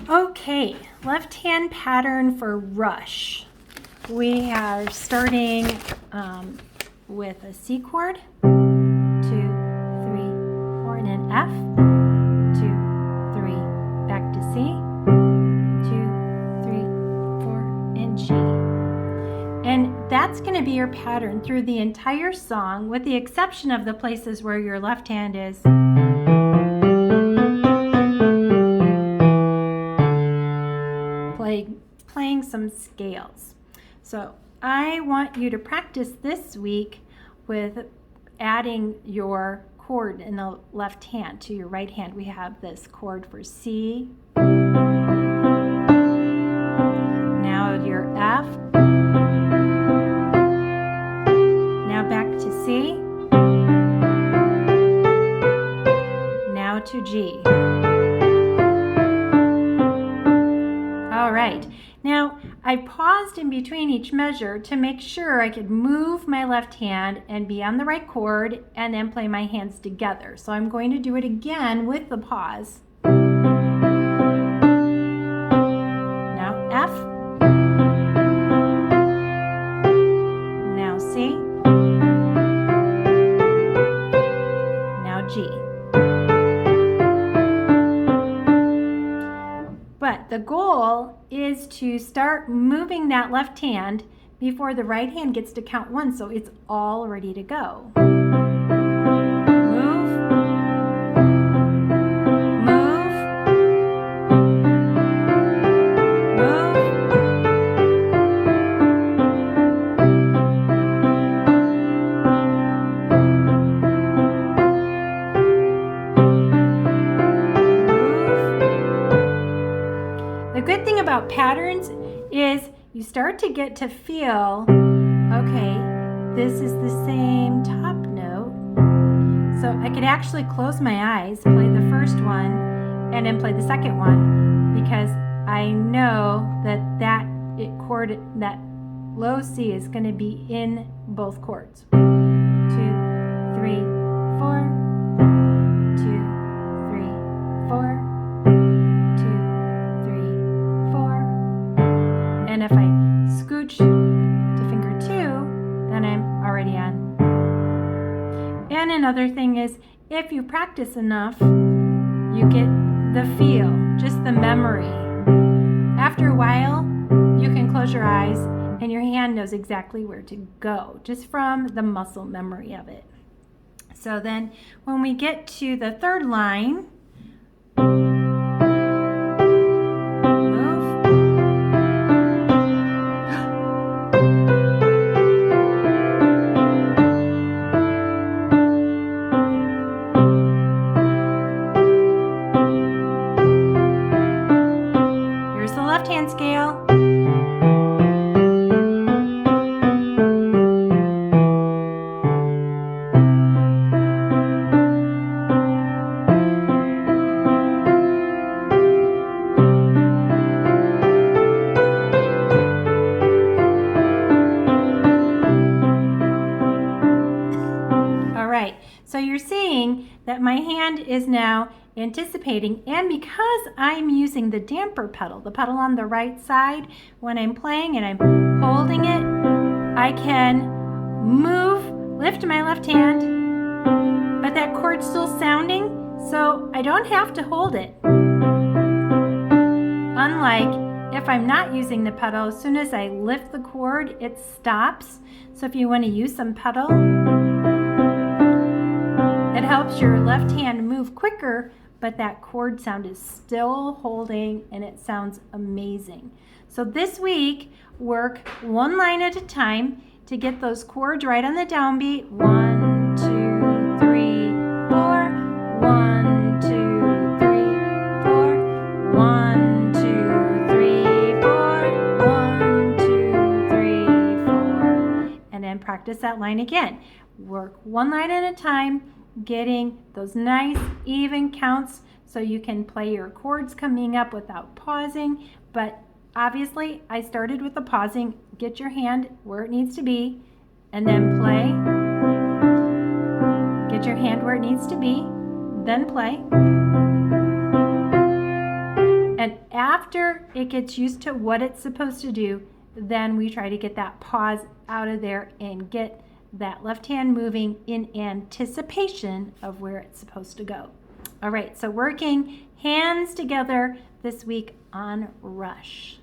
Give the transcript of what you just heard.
Okay, left hand pattern for rush. We are starting with a C chord, 2, 3, 4, and an F, 2, 3, back to C, 2, 3, 4, and G. And that's going to be your pattern through the entire song, with the exception of the places where your left hand is playing some scales. So I want you to practice this week with adding your chord in the left hand to your right hand. We have this chord for C. Now your F. Now back to C. Now to G. All right. Now, I paused in between each measure to make sure I could move my left hand and be on the right chord and then play my hands together. So I'm going to do it again with the pause. Now F. Now C. Now G. But the goal is to start moving that left hand before the right hand gets to count 1, so it's all ready to go. Move, move, move. The good thing about patterns is you start to get to feel, okay, this is the same top note. So I could actually close my eyes, play the first one, and then play the second one, because I know that that low C is going to be in both chords. 2, 3, 4, 2, 3, 4. And if I scooch to finger 2, then I'm already on. And another thing is, if you practice enough, you get the feel, just the memory. After a while, you can close your eyes and your hand knows exactly where to go, just from the muscle memory of it. So then when we get to the third line, left hand scale. All right, so you're seeing that my hand is now anticipating, and because I'm using the damper pedal, the pedal on the right side, when I'm playing and I'm holding it, I can move, lift my left hand, but that chord's still sounding, so I don't have to hold it. Unlike if I'm not using the pedal, as soon as I lift the chord, it stops. So if you want to use some pedal, it helps your left hand move quicker, but that chord sound is still holding and it sounds amazing. So this week, work one line at a time to get those chords right on the downbeat. 1, 2, 3, 4. 1, 2, 3, 4. 1, 2, 3, 4. 1, 2, 3, 4. And then practice that line again. Work one line at a time, getting those nice even counts so you can play your chords coming up without pausing. But obviously I started with the pausing. Get your hand where it needs to be and then play. Get your hand where it needs to be, then play. And after it gets used to what it's supposed to do, then we try to get that pause out of there and get that left hand moving in anticipation of where it's supposed to go. All right, so working hands together this week on Rush.